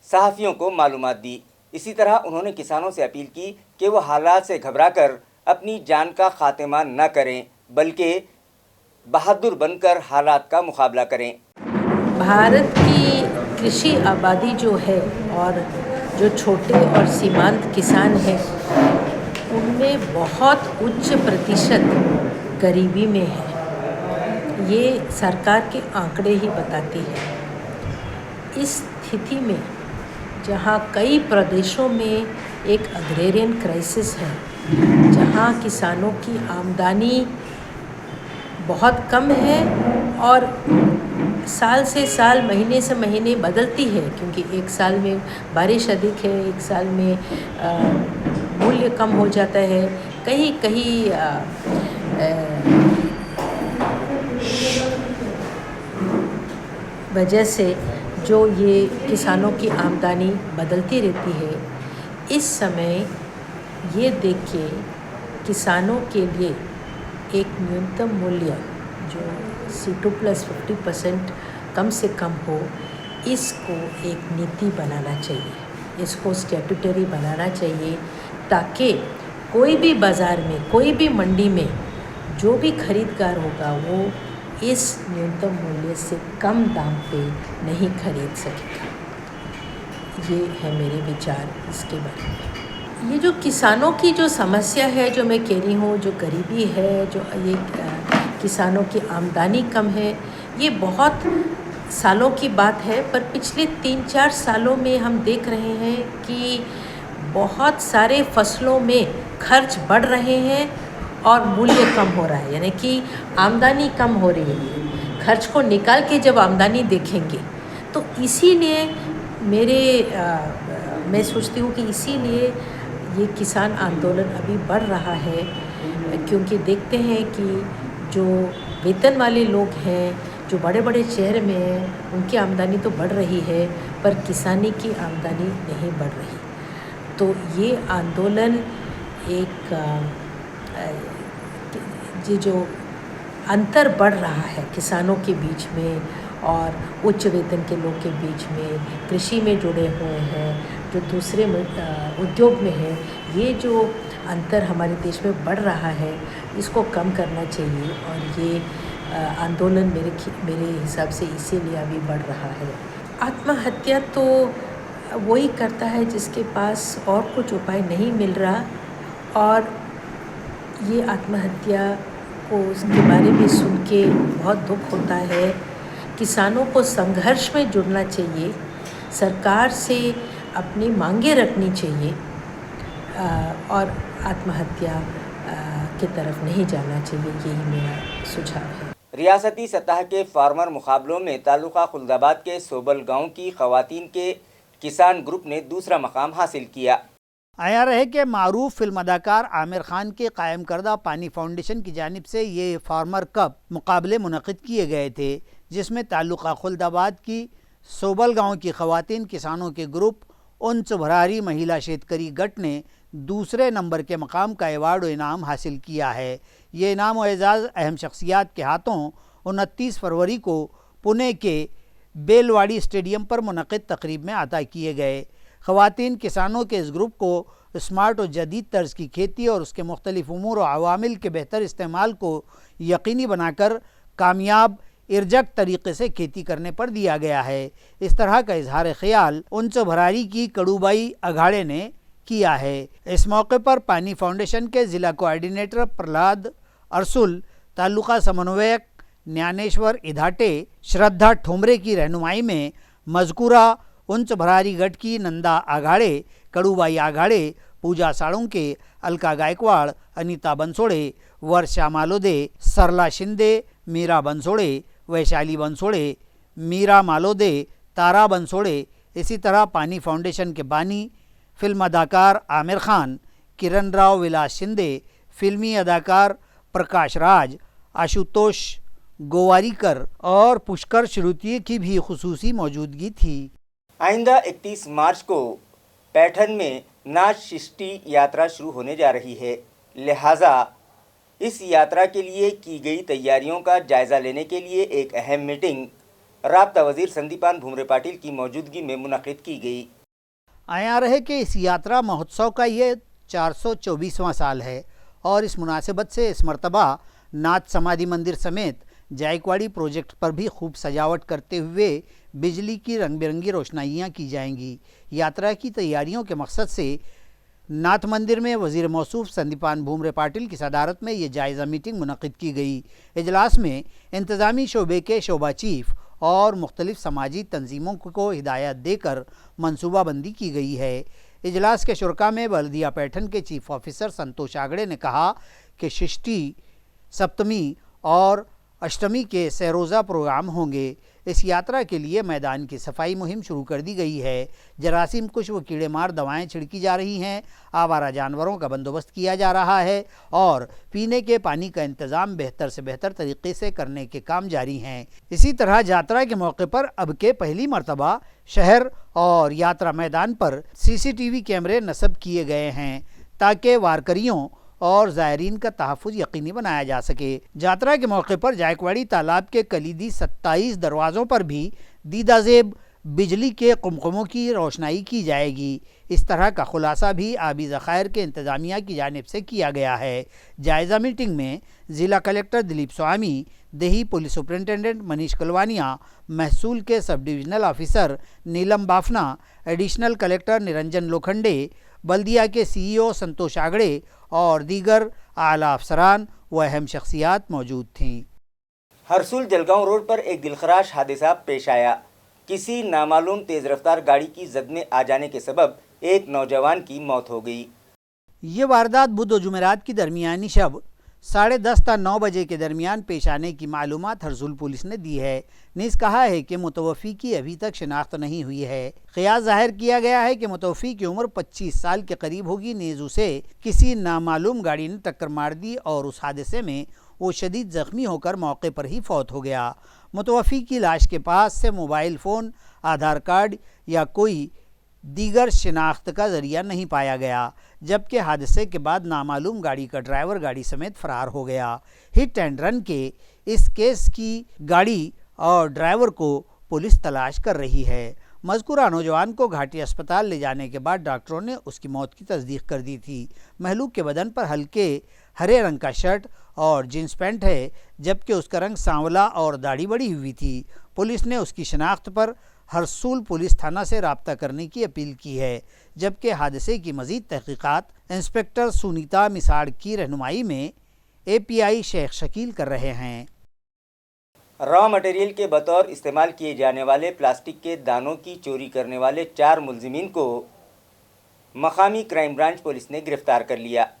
सहाफ़ियों को मालूमात दी। इसी तरह उन्होंने किसानों से अपील की कि वो हालात से घबराकर अपनी जान का खात्मा न करें बल्कि बहादुर बनकर हालात का मुकाबला करें। भारत की कृषि आबादी जो है और जो छोटे और सीमांत किसान हैं उनमें बहुत उच्च प्रतिशत गरीबी में है। ये सरकार के आंकड़े ही बताते हैं। इस स्थिति में जहाँ कई प्रदेशों में एक अग्रेरियन क्राइसिस है, जहाँ किसानों की आमदनी बहुत कम है और साल से साल महीने से महीने बदलती है, क्योंकि एक साल में बारिश अधिक है, एक साल में मूल्य कम हो जाता है, कहीं कहीं वजह से जो ये किसानों की आमदनी बदलती रहती है। इस समय ये देख के किसानों के लिए एक न्यूनतम मूल्य जो C2+50% कम से कम हो, इसको एक नीति बनाना चाहिए, इसको स्टैट्यूटरी बनाना चाहिए, ताकि कोई भी बाज़ार में, कोई भी मंडी में जो भी खरीददार होगा वो इस न्यूनतम मूल्य से कम दाम पे नहीं खरीद सकेगा। ये है मेरे विचार इसके बारे में। ये जो किसानों की जो समस्या है, जो मैं कह रही हूँ, जो गरीबी है, जो ये किसानों की आमदनी कम है, ये बहुत सालों की बात है। पर पिछले 3-4 सालों में हम देख रहे हैं कि बहुत सारे फसलों में खर्च बढ़ रहे हैं और मूल्य कम हो रहा है, यानी कि आमदनी कम हो रही है। खर्च को निकाल के जब आमदनी देखेंगे तो इसीलिए मैं सोचती हूँ कि इसीलिए ये किसान आंदोलन अभी बढ़ रहा है, क्योंकि देखते हैं कि जो वेतन वाले लोग हैं, जो बड़े बड़े शहर में हैं, उनकी आमदनी तो बढ़ रही है पर किसानी की आमदनी नहीं बढ़ रही। तो ये आंदोलन एक ये जो अंतर बढ़ रहा है किसानों के बीच में और उच्च वेतन के लोग के बीच में, कृषि में जुड़े हुए हैं, जो दूसरे उद्योग में हैं, ये जो अंतर हमारे देश में बढ़ रहा है, इसको कम करना चाहिए। और ये आंदोलन मेरे हिसाब से इसीलिए अभी बढ़ रहा है। आत्महत्या तो वही करता है जिसके पास और कुछ उपाय नहीं मिल रहा, और ये आत्महत्या को उसके बारे में सुन के बहुत दुख होता है। किसानों को संघर्ष में जुड़ना चाहिए, सरकार से अपनी मांगें रखनी चाहिए और आत्महत्या की तरफ नहीं जाना चाहिए। यही मेरा सुझाव है। रियासती सतह के फार्मर मुकाबलों में तालुका खुलदाबाद के सोबल गांव की खवातीन के किसान ग्रुप ने दूसरा मकाम हासिल किया। आया रहे कि मारूफ फिल्म अदाकार आमिर खान के कायम करदा पानी फाउंडेशन की जानिब से ये फार्मर कप मुकाबले मुनक़िद किए गए थे, जिसमें तालुका खुलदाबाद की सोबल गांव की खवातीन किसानों के ग्रुप उन्च भरारी महिला शेतकरी गट ने दूसरे नंबर के मकाम का एवार्ड व इनाम हासिल किया है। ये इनाम व एजाज़ अहम शख्सियात के हाथों 29 फरवरी को पुणे के बेलवाड़ी स्टेडियम पर मुनक़िद तकरीब में अता किए गए। ख़वातीन किसानों के इस ग्रुप को स्मार्ट और जदीद तर्ज की खेती और उसके मुख्तलिफ उमूर और अवामिल के बेहतर इस्तेमाल को यकीनी बनाकर कामयाब इरजक तरीक़े से खेती करने पर दिया गया है। इस तरह का इजहार ख्याल उन्च भरारी की कड़ूबाई अघाड़े ने किया है। इस मौके पर पानी फाउंडेशन के ज़िला कोऑर्डिनेटर प्रहलाद अरसुल, तालुका समन्वयक ज्ञानेश्वर इधाटे, श्रद्धा ठोमरे की रहनुमाई में मज़कूरा उन्च भरारी गट की नंदा आघाड़े, कड़ूबाई आघाड़े, पूजा साळुंके, अलका गायकवाड़, अनीता बंसोड़े, वर्षा मालोदे, सरला शिंदे, मीरा बंसोड़े, वैशाली बंसोड़े, मीरा मालोदे, तारा बंसोड़े, इसी तरह पानी फाउंडेशन के बानी फिल्म अदाकार आमिर खान, किरण राव विलास शिंदे, फिल्मी अदाकार प्रकाश राज, आशुतोष गोवारीकर और पुष्कर श्रुति की भी खुसूसी मौजूदगी थी। आइंदा 31 मार्च को पैठन में नाच सृष्टि यात्रा शुरू होने जा रही है, लिहाजा इस यात्रा के लिए की गई तैयारियों का जायज़ा लेने के लिए एक अहम मीटिंग राब्ता वज़ीर संदीपान भूमरे पाटिल की मौजूदगी में मुनक़िद की गई। आया रहे कि इस यात्रा महोत्सव का ये 424वां साल है और इस मुनासिबत से इस मरतबा नाथ समाधि मंदिर समेत जायकवाड़ी प्रोजेक्ट पर भी खूब सजावट करते हुए बिजली की रंग बिरंगी रोशनाइयाँ की जाएंगी। यात्रा की तैयारियों के मकसद से नाथ मंदिर में वज़ीर मौसूफ संदीपान भूमरे पाटिल की सदारत में ये जायज़ा मीटिंग मुनक़िद की गई। इजलास में इंतज़ामी शोबे के शोबा चीफ और मुख्तलिफ समाजी तंजीमों को हिदायत देकर मनसूबाबंदी की गई है। इजलास के शुरका में बल्दिया पैठन के चीफ ऑफिसर संतोष आगड़े ने कहा कि षष्ठी, सप्तमी और अष्टमी के सरोज़ा प्रोग्राम होंगे। इस यात्रा के लिए मैदान की सफाई मुहिम शुरू कर दी गई है। जरासीम कुश व कीड़े मार दवाएं छिड़की जा रही हैं, आवारा जानवरों का बंदोबस्त किया जा रहा है और पीने के पानी का इंतज़ाम बेहतर से बेहतर तरीके से करने के काम जारी हैं। इसी तरह यात्रा के मौके पर अब के पहली मरतबा शहर और यात्रा मैदान पर CCTV कैमरे नस्ब किए गए हैं ताकि वारकरियों और ज़ायरीन का तहफ़्फ़ुज़ यकीनी बनाया जा सके। यात्रा के मौके पर जायकवाड़ी तालाब के कलीदी 27 दरवाज़ों पर भी दीदाज़ेब बिजली के कुमकुमों की रोशनाई की जाएगी। इस तरह का खुलासा भी आबी ज़खायर के इंतज़ामिया की जानिब से किया गया है। जायज़ा मीटिंग में ज़िला कलेक्टर दिलीप स्वामी, देही पुलिस सुपरिटेंडेंट मनीष कलवानिया, महसूल के सब डिविजनल ऑफिसर नीलम बाफना, एडिशनल कलेक्टर निरंजन लोखंडे, बल्दिया के CEO संतोष आगड़े और दीगर आला अफसरान व अहम शख्सियात मौजूद थीं। हरसूल जलगांव रोड पर एक दिलखराश हादसा पेश आया। किसी नामालूम तेज़ रफ्तार गाड़ी की जद में आ जाने के सबब एक नौजवान की मौत हो गई। ये वारदात बुध व जुमेरात की दरमियानी शब 10:30 ता 9 बजे के दरमियान पेश आने की मालूमात हरसूल पुलिस ने दी है। नीज़ कहा है कि मुतवफ़ी की अभी तक शिनाख्त नहीं हुई है। क़ियास ज़ाहिर किया गया है कि मुतवफ़ी की उम्र 25 साल के करीब होगी। नीज़ उसे किसी नामालूम गाड़ी ने टक्कर मार दी और उस हादसे में वो शदीद ज़ख्मी होकर मौके पर ही फौत हो गया। मुतवफ़ी की लाश के पास से मोबाइल फ़ोन, आधार कार्ड या कोई दीगर शिनाख्त का ज़रिया नहीं पाया गया, जबकि हादसे के बाद नामालूम गाड़ी का ड्राइवर गाड़ी समेत फ़रार हो गया। हिट एंड रन के इस केस की गाड़ी और ड्राइवर को पुलिस तलाश कर रही है। मज़कूरा नौजवान को घाटी अस्पताल ले जाने के बाद डॉक्टरों ने उसकी मौत की तस्दीक कर दी थी। महलूक के बदन पर हल्के हरे रंग का शर्ट और जींस पैंट है, जबकि उसका रंग सांवला और दाढ़ी बड़ी हुई थी। पुलिस ने उसकी शनाख्त पर हरसूल पुलिस थाना से राब्ता करने की अपील की है, जबकि हादसे की मज़ीद तहक़ीक़ात इंस्पेक्टर सुनीता मिसाड़ की रहनुमाई में API शेख शकील कर रहे हैं। रॉ मटेरियल के बतौर इस्तेमाल किए जाने वाले प्लास्टिक के दानों की चोरी करने वाले 4 मुलजिमीन को मकामी क्राइम ब्रांच पुलिस ने गिरफ्तार कर लिया।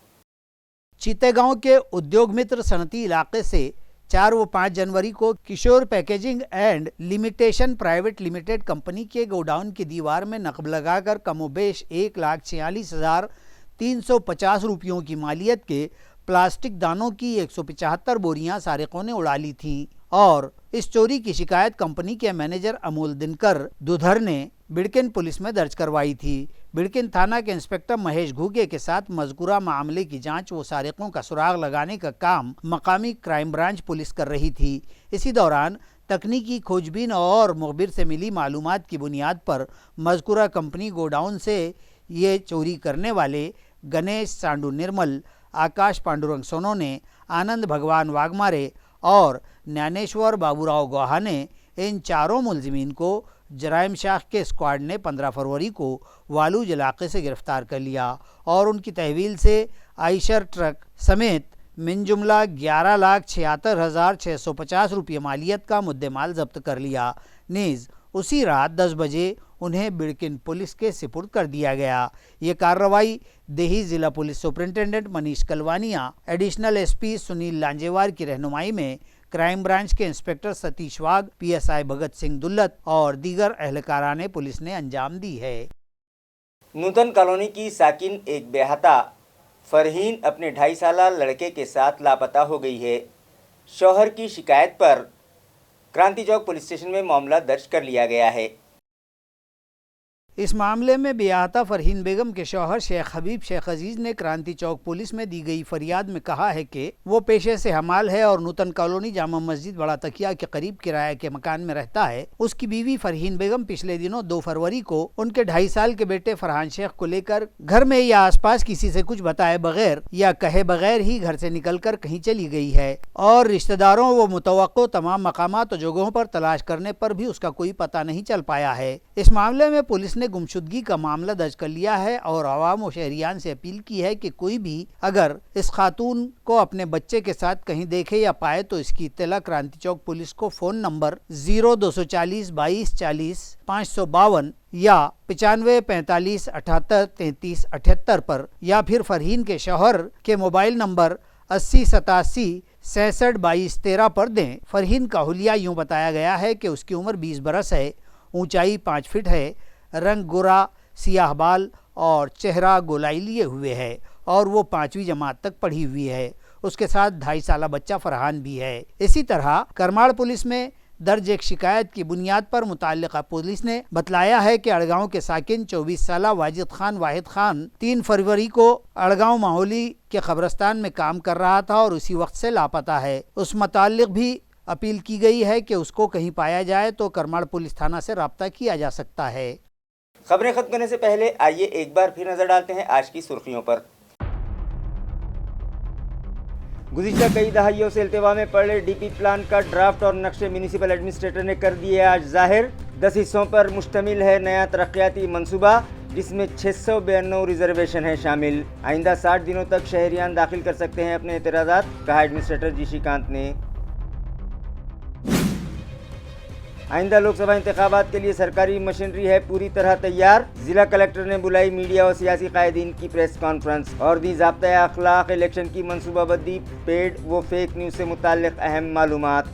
चीतेगांव के उद्योग मित्र सनती इलाके से 4 व 5 जनवरी को Kishore packaging and limitation private limited company के गोडाउन की दीवार में नकब लगाकर कमोबेश 1,46,350 रुपयों की मालियत के प्लास्टिक दानों की 175 बोरियां सारिकों ने उड़ा ली थीं और इस चोरी की शिकायत कंपनी के मैनेजर अमोल दिनकर दुधर ने बिड़किन पुलिस में दर्ज करवाई थी। बिड़किन थाना के इंस्पेक्टर महेश घुगे के साथ मज़कूरा मामले की जांच व सारिकों का सुराग लगाने का काम मकामी क्राइम ब्रांच पुलिस कर रही थी। इसी दौरान तकनीकी खोजबीन और मुखबिर से मिली मालूमात की बुनियाद पर मज़कूरा कंपनी गोडाउन से ये चोरी करने वाले गणेश सांडू निर्मल, आकाश पांडुरंग सोनोने, आनंद भगवान वाघमारे और ज्ञानेश्वर बाबूराव गौहा ने इन 4 मुलजिमीन को जराइम शाख के स्क्वाड ने 15 फरवरी को वालूज इलाके से गिरफ्तार कर लिया और उनकी तहवील से आइशर ट्रक समेत मिन जुमला 11,76,650 रुपये मालियत का मुद्देमाल जब्त कर लिया। नीज़ उसी रात 10 बजे उन्हें बिड़किन पुलिस के सिपुर्द कर दिया गया। ये कार्रवाई देही ज़िला police superintendent Manish Kalwania, additional SP Sunil Lanjewar की रहनुमाई में क्राइम ब्रांच के इंस्पेक्टर सतीश वाघ, PSI भगत सिंह दुल्लत और दीगर अहलकाराने पुलिस ने अंजाम दी है। नूतन कॉलोनी की साकिन एक बेहता फरहीन अपने 2.5 साला लड़के के साथ लापता हो गई है। शौहर की शिकायत पर क्रांति चौक पुलिस स्टेशन में मामला दर्ज कर लिया गया है। इस मामले में बेआहता फरहीन बेगम के शौहर शेख हबीब शेख अजीज ने क्रांति चौक पुलिस में दी गई फरियाद में कहा है कि वो पेशे से हमाल है और नूतन कॉलोनी जामा मस्जिद बड़ा तकिया के करीब किराए के मकान में रहता है। उसकी बीवी फरहीन बेगम पिछले दिनों 2 फरवरी को उनके 2.5 साल के बेटे फरहान शेख को लेकर घर में या आसपास किसी से कुछ बताए बगैर या कहे बगैर ही घर से निकलकर कहीं चली गई है और रिश्तेदारों व मुतवक्को तमाम मकामात और जगहों पर तलाश करने पर भी उसका कोई पता नहीं चल पाया है। इस मामले में पुलिस ने गुमशुदगी का मामला दर्ज कर लिया है और आवाम और शहरियान से अपील की है कि कोई भी अगर इस खातून को अपने बच्चे के साथ कहीं देखे या पाए तो इसकी इत्तला क्रांति चौक पुलिस को फ़ोन नंबर 0240 22 40 552 या 95 45 78 33 78 पर या फिर फरहीन के शौहर के मोबाइल नंबर 80 87 66 22 13 पर दें। फरहीन का हुलिया यूँ बताया गया है कि उसकी उम्र 20 बरस है, ऊंचाई 5 फीट है, रंग गोरा, सियाह बाल और चेहरा गोलाई लिए हुए है और वो 5वीं जमात तक पढ़ी हुई है। उसके साथ 2.5 साल बच्चा फरहान भी है। इसी तरह करमाड़ पुलिस में दर्ज एक शिकायत की बुनियाद पर मुताल्लिका पुलिस ने बतलाया है कि अड़गांव के साकिन 24 साला वाजिद खान 3 फरवरी को अड़गांव माहौली के कब्रस्तान में काम कर रहा था और उसी वक्त से लापता है। उस मुताल्लिक भी अपील की गई है कि उसको कहीं पाया जाए तो करमाड़ पुलिस थाना से राब्ता किया जा सकता है। खबरें खत्म करने से पहले आइए एक बार फिर नजर डालते हैं आज की सुर्खियों पर। गुज़िश्ता कई दहाइयों से इल्तिवा में पड़े डीपी प्लान का ड्राफ्ट और नक्शे म्यूनिसिपल एडमिनिस्ट्रेटर ने कर दिए आज जाहिर। 10 हिस्सों पर मुश्तमिल है नया तरक्याती मंसूबा, जिसमें 692 रिजर्वेशन है शामिल। आइंदा 60 दिनों तक शहरियान दाखिल कर सकते हैं अपने एतराज़ात, कहा एडमिनिस्ट्रेटर जी श्रीकांत ने। आइंदा लोकसभा इंतखाबात के लिए सरकारी मशीनरी है पूरी तरह तैयार। जिला कलेक्टर ने बुलाई मीडिया और सियासी कायदीन की प्रेस कॉन्फ्रेंस और दी ज़ाब्ता अखलाक इलेक्शन की मनसूबाबंदी, पेड व फेक न्यूज़ से मुताल्लिक अहम मालूमात।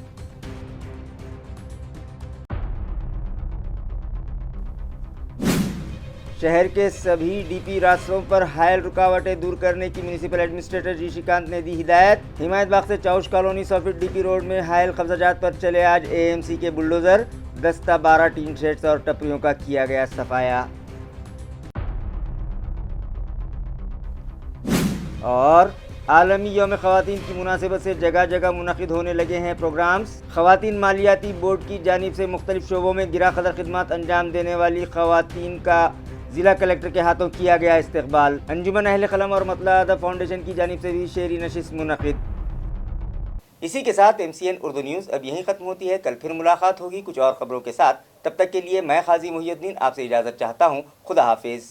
शहर के सभी डीपी रास्तों पर हायल रुकावटें दूर करने की म्यूनिसिपल एडमिनिस्ट्रेटर जी श्रीकांत ने दी हिदायत। हिमायत बाग से Chaush colony 100 feet DP road में हायल कब्जाजात पर चले आज एएमसी के बुलडोजर। 10-12 टीन शेड्स और टपरियों का किया गया सफाया। और आलमी यौम ख़वातीन की मुनासिबत से जगह जगह मुनक़िद होने लगे हैं प्रोग्राम्स। ख़वातीन मालियाती बोर्ड की जानिब से मुख्तलिफ शोबों में गिरा कदर खिदमत अंजाम देने वाली ख़वातीन का ज़िला कलेक्टर के हाथों किया गया इस्तकबाल। अंजुमन अहले कलम और मतला अदब फाउंडेशन की जानिब से भी शेरी नशिस्त मुनक़िद। इसी के साथ MCN उर्दू न्यूज़ अब यहीं ख़त्म होती है। कल फिर मुलाकात होगी कुछ और ख़बरों के साथ। तब तक के लिए मैं क़ाज़ी मुहियुद्दीन आपसे इजाज़त चाहता हूँ। खुदा हाफिज़।